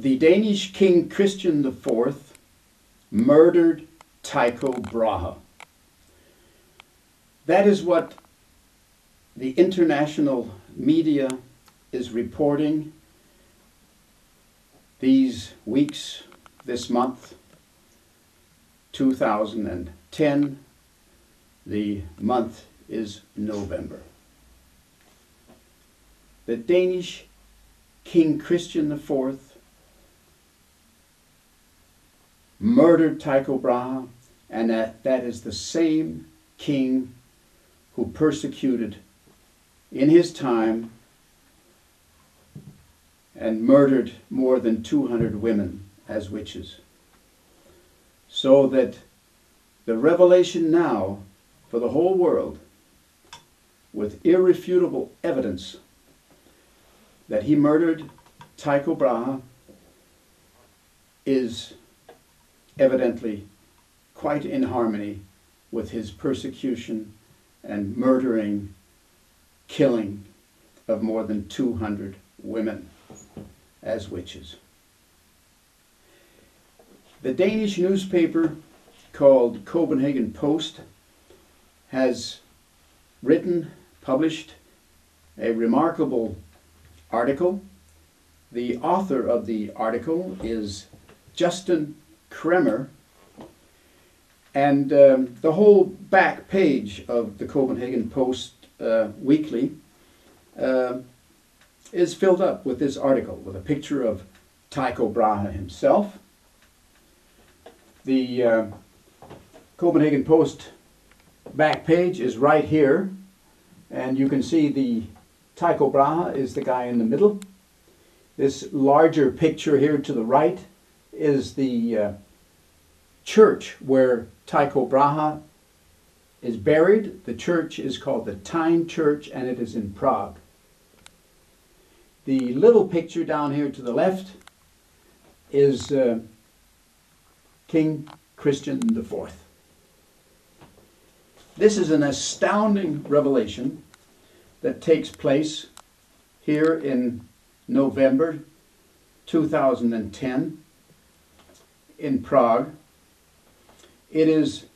The Danish King Christian IV murdered Tycho Brahe. That is what the international media is reporting these weeks, this month, 2010. The month is November. The Danish King Christian IV murdered Tycho Brahe, and that is the same king who persecuted in his time and murdered more than 200 women as witches. So that the revelation now for the whole world, with irrefutable evidence that he murdered Tycho Brahe, is evidently quite in harmony with his persecution and murdering, killing of more than 200 women as witches. The Danish newspaper called Copenhagen Post has published a remarkable article. The author of the article is Justin Kremer, and the whole back page of the Copenhagen Post weekly is filled up with this article, with a picture of Tycho Brahe himself. The Copenhagen Post back page is right here, and you can see the Tycho Brahe is the guy in the middle. This larger picture here to the right is the church where Tycho Brahe is buried. The church is called the Tyne Church, and it is in Prague. The little picture down here to the left is King Christian IV. This is an astounding revelation that takes place here in November 2010 in Prague. It is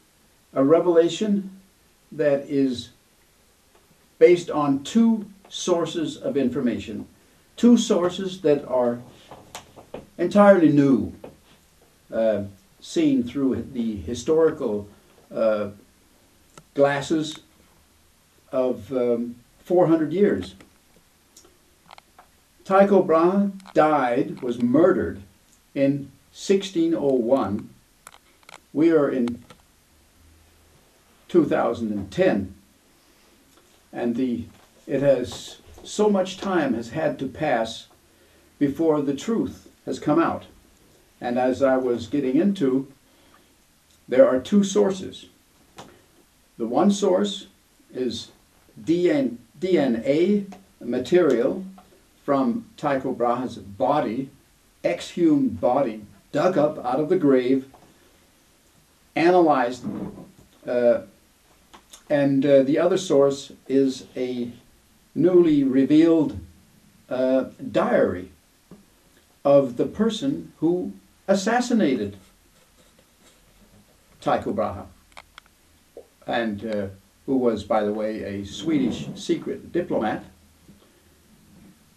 a revelation that is based on two sources of information, two sources that are entirely new, seen through the historical glasses of 400 years. Tycho Brahe was murdered in 1601. We are in 2010, and so much time has had to pass before the truth has come out. And as I was getting into, there are two sources. The one source is DNA material from Tycho Brahe's body, exhumed body, dug up out of the grave, analyzed, and the other source is a newly revealed diary of the person who assassinated Tycho Brahe, and who was, by the way, a Swedish secret diplomat.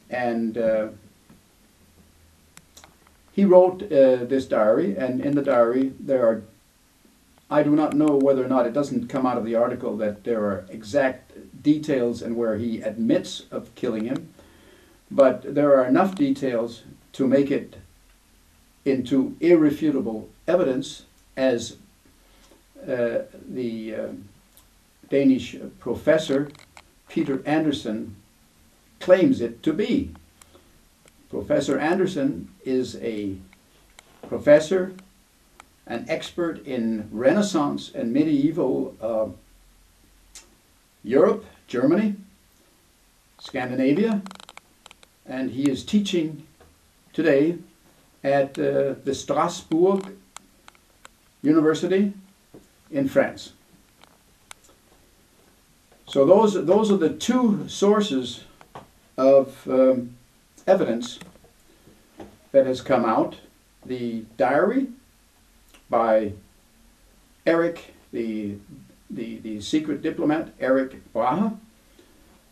And he wrote this diary, and in the diary there are, I do not know whether or not, it doesn't come out of the article that there are exact details and where he admits of killing him, but there are enough details to make it into irrefutable evidence, as the Danish professor Peter Andersen claims it to be. Professor Andersen is a professor, an expert in Renaissance and medieval Europe, Germany, Scandinavia, and he is teaching today at the Strasbourg University in France. So those are the two sources of evidence that has come out, the diary by Erik, the secret diplomat, Erik Brahe,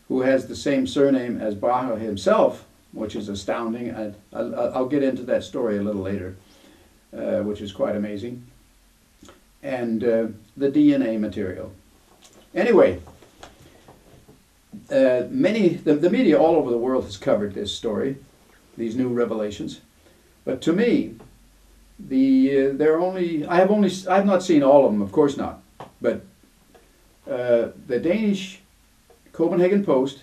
who has the same surname as Brahe himself, which is astounding. I'll get into that story a little later, which is quite amazing. And the DNA material. Anyway, the media all over the world has covered this story, these new revelations. But to me, I've not seen all of them, of course not. But the Danish Copenhagen Post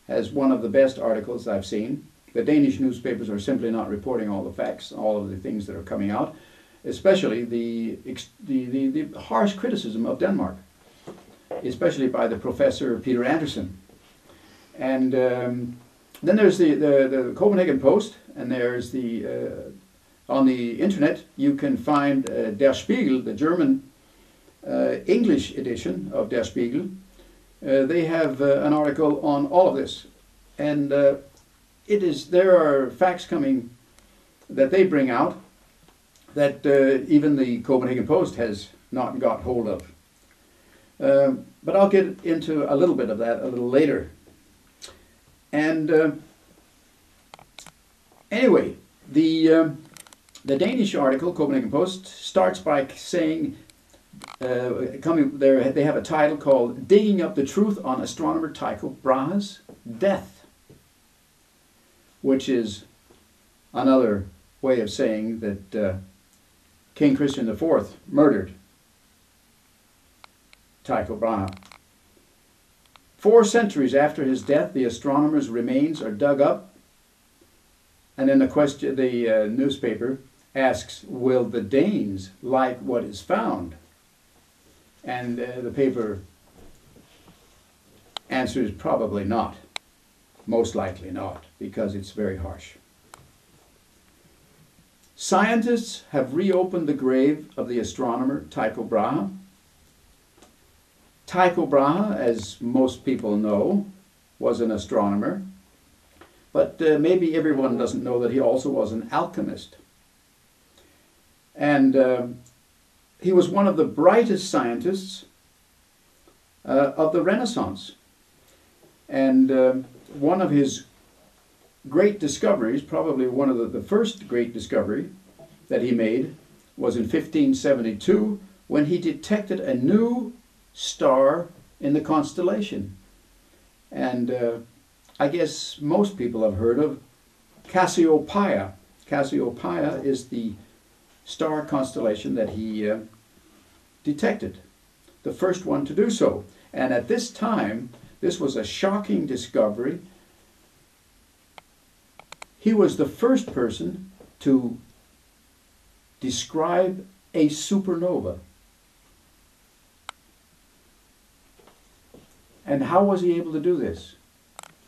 has one of the best articles I've seen. The Danish newspapers are simply not reporting all the facts, all of the things that are coming out, especially the harsh criticism of Denmark, especially by the professor Peter Andersen. And then there's the Copenhagen Post, and there's on the internet you can find Der Spiegel, the German English edition of Der Spiegel. They have an article on all of this, and there are facts coming that they bring out that even the Copenhagen Post has not got hold of. But I'll get into a little bit of that a little later. And anyway, the Danish article, Copenhagen Post, starts by saying, they have a title called "Digging Up the Truth on Astronomer Tycho Brahe's Death," which is another way of saying that King Christian IV murdered Tycho Brahe. 4 centuries after his death, the astronomer's remains are dug up, and then the newspaper asks, "Will the Danes like what is found?" And the paper answers, probably not. Most likely not, because it's very harsh. Scientists have reopened the grave of the astronomer Tycho Brahe. Tycho Brahe, as most people know, was an astronomer, but maybe everyone doesn't know that he also was an alchemist. And he was one of the brightest scientists of the Renaissance. And one of his great discoveries, probably one of the first great discovery that he made, was in 1572, when he detected a new star in the constellation. And I guess most people have heard of Cassiopeia. Cassiopeia is the star constellation that he detected, the first one to do so. And at this time, this was a shocking discovery. He was the first person to describe a supernova. And how was he able to do this?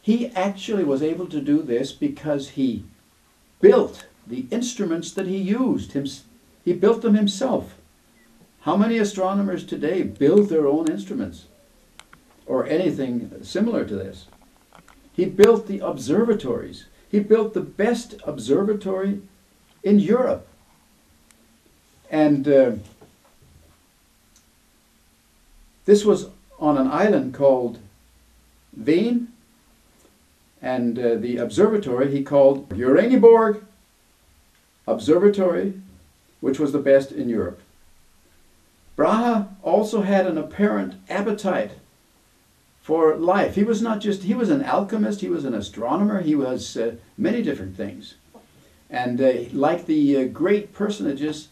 He actually was able to do this because he built the instruments that he used. He built them himself. How many astronomers today build their own instruments or anything similar to this? He built the observatories. He built the best observatory in Europe. And this was on an island called Ven, and the observatory he called Uraniborg Observatory, which was the best in Europe. Brahe also had an apparent appetite for life. He was an alchemist, he was an astronomer, he was many different things. And like the great personages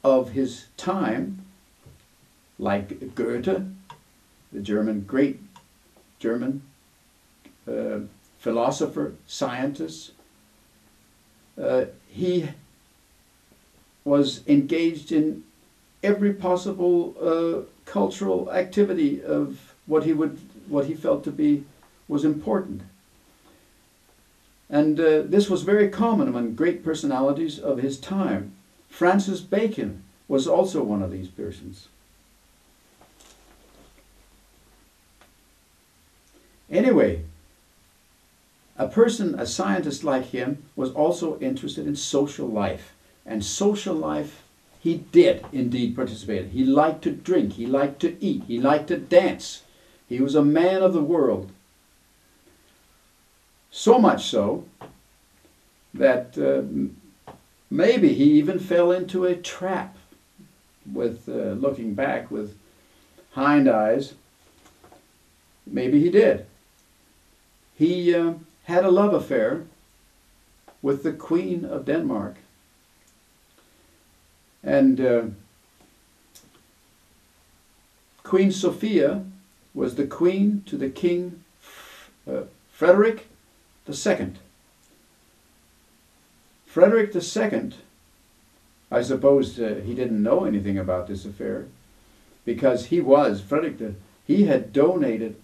of his time, like Goethe, the great German philosopher, scientist, he was engaged in every possible cultural activity of what he felt to be was important. And this was very common among great personalities of his time. Francis Bacon was also one of these persons. Anyway, a scientist like him, was also interested in social life. And social life, he did indeed participate. He liked to drink, he liked to eat, he liked to dance. He was a man of the world. So much so that maybe he even fell into a trap with looking back with hind eyes. Maybe he did. He had a love affair with the Queen of Denmark. And Queen Sophia was the queen to the King Frederick II. Frederick II, I suppose he didn't know anything about this affair, because he had donated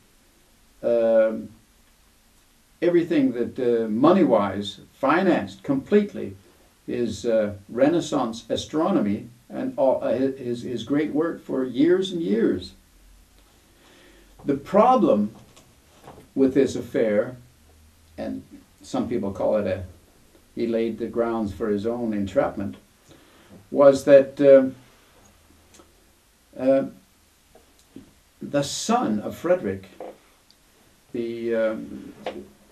everything that money-wise, financed completely his Renaissance astronomy and all, his great work for years and years. The problem with this affair, and some people call it he laid the grounds for his own entrapment, was that the son of Frederick, the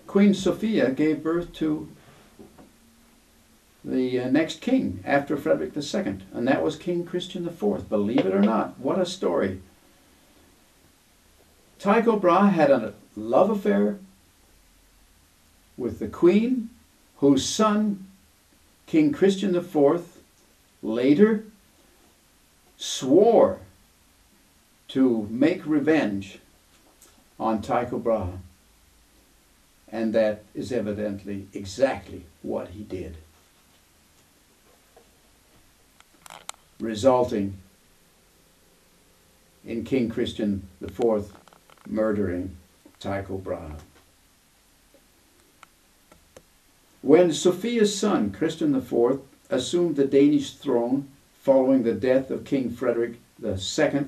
Queen Sophia, gave birth to the next king after Frederick II, and that was King Christian IV. Believe it or not, what a story. Tycho Brahe had a love affair with the Queen, whose son, King Christian IV, later swore to make revenge on Tycho Brahe. And that is evidently exactly what he did, resulting in King Christian IV murdering Tycho Brahe. When Sophia's son, Christian IV, assumed the Danish throne following the death of King Frederick II,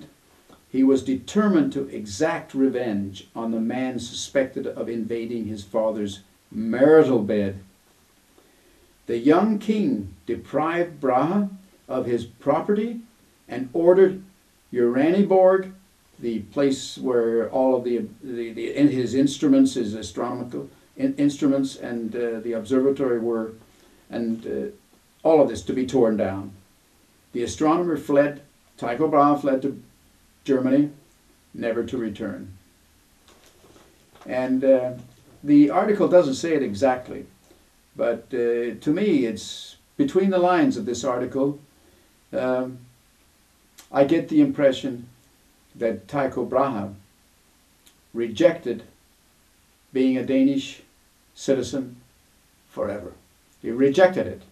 he was determined to exact revenge on the man suspected of invading his father's marital bed. The young king deprived Brahe of his property and ordered Uraniborg, the place where all of his instruments, his astronomical instruments and the observatory were, and all of this to be torn down. The astronomer fled, Tycho Brahe fled to Germany, never to return. And the article doesn't say it exactly, but to me it's between the lines of this article. I get the impression that Tycho Brahe rejected being a Danish citizen forever. He rejected it.